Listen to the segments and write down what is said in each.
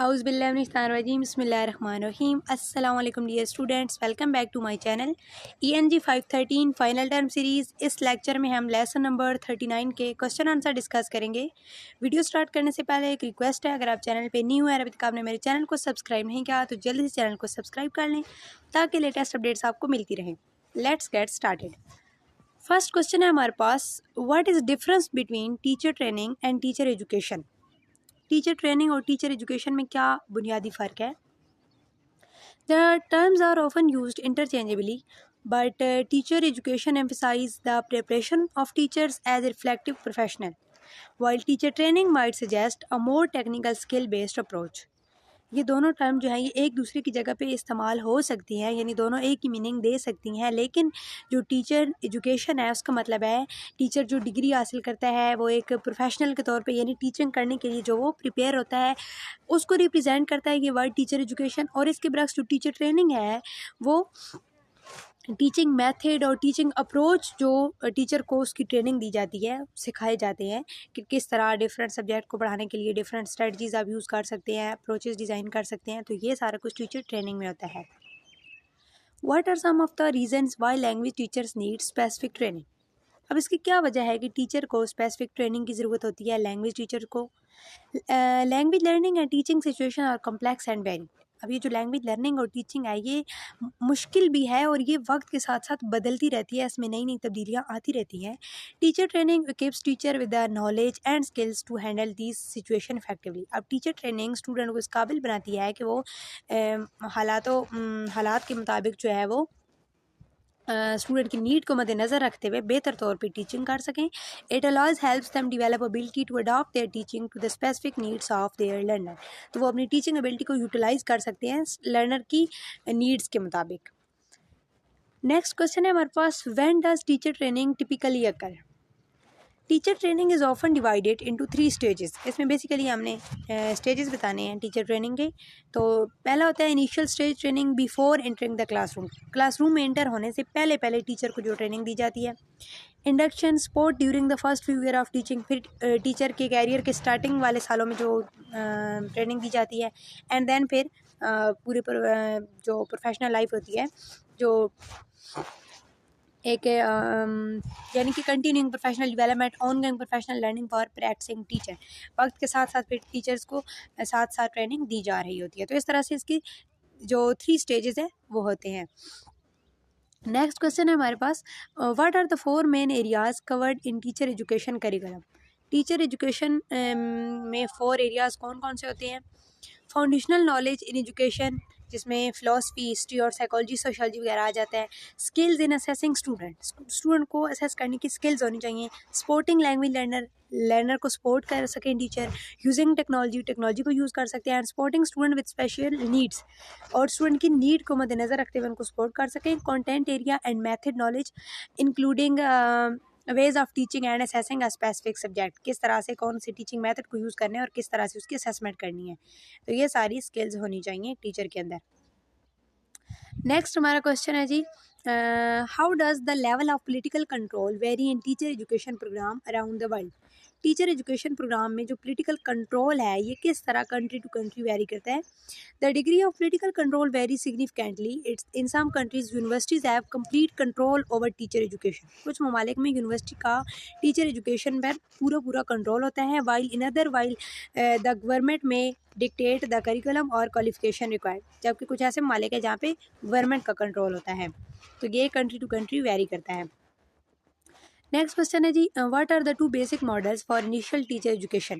औज़ुबिल्लाहिमिनश्शैतानिर्रजीम बिस्मिल्लाहिर्रहमानिर्रहीम। अस्सलाम वालेकुम dear students, welcome back to my channel ENG 513 final term series. इस लेक्चर में हम लेसन नंबर 39 के क्वेश्चन आंसर डिस्कस करेंगे। वीडियो स्टार्ट करने से पहले एक रिक्वेस्ट है, अगर आप चैनल पे न्यू है और अभी तक आपने मेरे चैनल को सब्सक्राइब नहीं किया तो जल्दी से चैनल को सब्सक्राइब कर लें ताकि लेटेस्ट अपडेट्स आपको मिलती रहें। Let's get started. First question है हमारे पास, what is difference between teacher training and teacher education. Teacher training और टीचर एजुकेशन में क्या बुनियादी फ़र्क है। The terms are often used interchangeably but teacher education emphasize the preparation of teachers as a reflective professional, while teacher training might suggest a more technical skill based approach. ये दोनों term जो है ये एक दूसरे की जगह पे इस्तेमाल हो सकती हैं, यानी दोनों एक ही मीनिंग दे सकती हैं, लेकिन जो टीचर एजुकेशन है उसका मतलब है टीचर जो डिग्री हासिल करता है वो एक प्रोफेशनल के तौर पे, यानी टीचिंग करने के लिए जो वो प्रिपेयर होता है उसको रिप्रेजेंट करता है ये वर्ड टीचर एजुकेशन। और इसके बरक्स जो टीचर ट्रेनिंग है वो टीचिंग मेथड और टीचिंग अप्रोच जो टीचर को उसकी ट्रेनिंग दी जाती है, सिखाए जाते हैं कि किस तरह डिफरेंट सब्जेक्ट को पढ़ाने के लिए डिफरेंट स्ट्रेटजीज आप यूज़ कर सकते हैं, अप्रोचेस डिज़ाइन कर सकते हैं, तो ये सारा कुछ टीचर ट्रेनिंग में होता है। What are some of the reasons why language teachers need specific training. अब इसकी क्या वजह है कि टीचर को स्पेसिफिक ट्रेनिंग की ज़रूरत होती है लैंग्वेज टीचर को। Language learning and teaching situation are complex and vary. अब ये जो लैंग्वेज लर्निंग और टीचिंग है ये मुश्किल भी है और ये वक्त के साथ साथ बदलती रहती है, इसमें नई नई तब्दीलियाँ आती रहती हैं। Teacher training equips teacher with the knowledge and skills to handle this situation effectively. अब टीचर ट्रेनिंग स्टूडेंट को इस काबिल बनाती है कि वो हालात के मुताबिक जो है वो स्टूडेंट की नीड को मद्देनज़र रखते हुए बेहतर तौर पे टीचिंग कर सकें। It allows helps them develop ability to adopt their teaching to the specific needs of their learner. तो वो अपनी टीचिंग एबिलिटी को यूटिलाइज कर सकते हैं लर्नर की नीड्स के मुताबिक। नेक्स्ट क्वेश्चन है हमारे पास, when does teacher training typically occur. Teacher training is often divided into 3 stages. इसमें बेसिकली हमने स्टेजेस बताने हैं टीचर ट्रेनिंग के। तो पहला होता है initial stage training before entering the classroom. Classroom में एंटर होने से पहले पहले टीचर को जो ट्रेनिंग दी जाती है। Induction support during the first few year of teaching, फिर टीचर के कैरियर के स्टार्टिंग वाले सालों में जो ट्रेनिंग दी जाती है। एंड देन फिर जो प्रोफेशनल लाइफ होती है, जो एक यानी कि continuing professional development, ongoing professional learning for practicing teacher. वक्त के साथ साथ फिर टीचर्स को साथ साथ ट्रेनिंग दी जा रही होती है। तो इस तरह से इसकी जो 3 स्टेजेस हैं वो होते हैं। नेक्स्ट क्वेश्चन है हमारे पास, what are the 4 main areas covered in teacher education curriculum. Teacher education में 4 एरियाज कौन कौन से होते हैं। फाउंडेशनल नॉलेज इन एजुकेशन, जिसमें फ़िलासफ़ी, हिस्ट्री और साइकोलॉजी, सोशियोलॉजी वगैरह आ जाता है। स्किल्स इन असेसिंग स्टूडेंट को असेस करने की स्किल्स होनी चाहिए। सपोर्टिंग लैंग्वेज लर्नर को सपोर्ट कर सकें टीचर। यूजिंग टेक्नोलॉजी को यूज़ कर सकते हैं। And supporting student with special needs, और स्टूडेंट की नीड को मद्देनज़र रखते हुए उनको सपोर्ट कर सकें। Content area and method knowledge including ways of teaching and assessing a specific subject, किस तरह से कौन सी टीचिंग मेथड को यूज़ करना है और किस तरह से उसकी असेसमेंट करनी है। तो ये सारी स्किल्स होनी चाहिए टीचर के अंदर। नेक्स्ट हमारा क्वेश्चन है जी, how does the level of political control vary in teacher education program around the world. Teacher education program में जो पॉलिटिकल कंट्रोल है ये किस तरह कंट्री टू कंट्री वेरी करता है। The degree of political control vary significantly. It's in some countries universities have complete control over teacher education. कुछ ममालिक में यूनिवर्सिटी का टीचर एजुकेशन पर पूरा कंट्रोल होता है। वाइल द गवर्नमेंट में डिक्टेट द करिकुलम और क्वालिफिकेशन रिक्वायर्ड, जबकि कुछ ऐसे ममालिक है जहाँ पे गवर्नमेंट का कंट्रोल होता है। तो ये कंट्री टू कंट्री वेरी करता है। नेक्स्ट क्वेश्चन है जी, what are the 2 basic models for initial teacher education.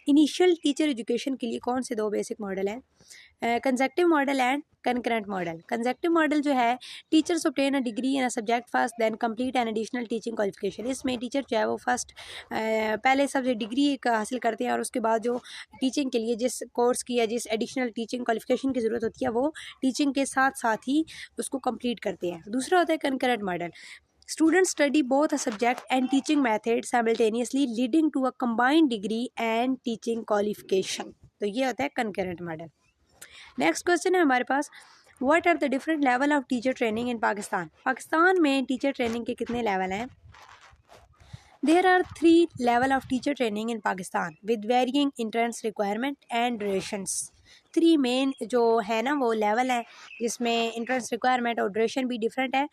Initial teacher education के लिए कौन से 2 बेसिक मॉडल हैं। Consecutive model and concurrent model. Consecutive model जो है, teachers obtain a degree in a subject first then complete an additional teaching qualification. इसमें teacher जो है वो फर्स्ट पहले सबसे डिग्री एक हासिल करते हैं और उसके बाद जो टीचिंग के लिए जिस कोर्स की या जिस एडिशनल टीचिंग क्वालिफिकेशन की ज़रूरत होती है वो टीचिंग के साथ साथ ही उसको कंप्लीट करते हैं। दूसरा होता है concurrent model. Students study both a subject and teaching method simultaneously, leading to a combined degree and teaching qualification. तो ये होता है concurrent model. नेक्स्ट क्वेश्चन है हमारे पास, what are the different level of teacher training in Pakistan. Pakistan में teacher training के कितने लेवल हैं। There are 3 levels of teacher training in Pakistan with varying entrance requirement and durations. 3 main जो है ना वो लेवल है जिसमें इंट्रेंस रिक्वायरमेंट और ड्यूरेशन भी डिफरेंट है.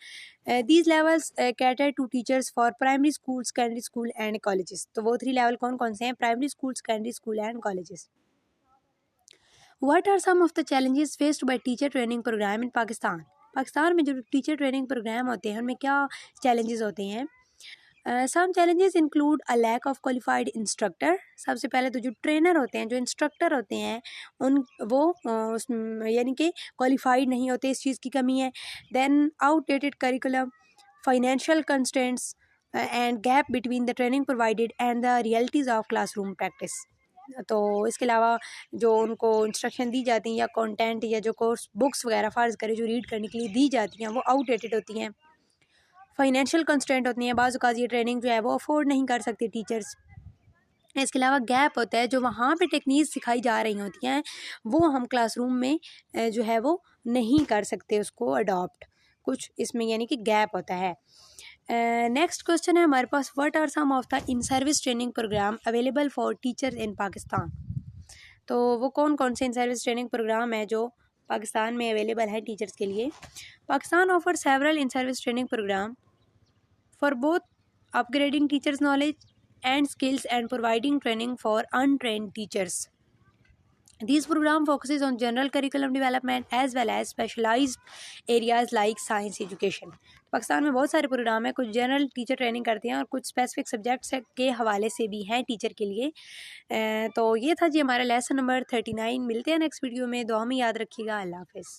These levels cater to teachers for primary school, secondary school and colleges. तो वो 3 लेवल कौन कौन से हैं? Primary school, secondary school and colleges. What are some of the challenges faced by teacher training program in Pakistan? Pakistan में जो teacher training programme होते हैं उनमें क्या चैलेंजेस होते हैं? Some challenges include a lack of qualified instructor. सबसे पहले तो जो ट्रेनर होते हैं, जो इंस्ट्रक्टर होते हैं, उन वो यानी कि क्वालिफाइड नहीं होते, इस चीज़ की कमी है. Then outdated curriculum, financial constraints and gap between the training provided and the realities of classroom practice. तो इसके अलावा जो उनको इंस्ट्रक्शन दी जाती हैं या कंटेंट या जो कोर्स बुक्स वगैरह फ़र्ज़ करें जो रीड करने के लिए दी जाती हैं वो आउटडेटेड होती हैं. फाइनेंशियल कंस्ट्रेंट होती हैं, बाज़ औक़ात ये ट्रेनिंग जो है वो अफोर्ड नहीं कर सकते टीचर्स. इसके अलावा गैप होता है, जो वहाँ पे टेक्निक्स सिखाई जा रही होती हैं वो हम क्लासरूम में जो है वो नहीं कर सकते उसको अडॉप्ट. कुछ इसमें यानी कि गैप होता है. नेक्स्ट क्वेश्चन है हमारे पास, what are some of the in service training program available for teachers in Pakistan. तो वो कौन कौन से इन सर्विस ट्रेनिंग प्रोग्राम है जो पाकिस्तान में अवेलेबल है टीचर्स के लिए? Pakistan offer several in service training program for both upgrading teachers' knowledge and skills and providing training for untrained teachers. These program focuses on general curriculum development as well as specialized areas like science education. Pakistan में बहुत सारे programme हैं, कुछ general teacher training करते हैं और कुछ specific subjects के हवाले से भी हैं टीचर के लिए. तो ये था जी हमारा लेसन नंबर 39. मिलते हैं नेक्स्ट वीडियो में. दुआ में याद रखिएगा. अल्लाह हाफ़िज़.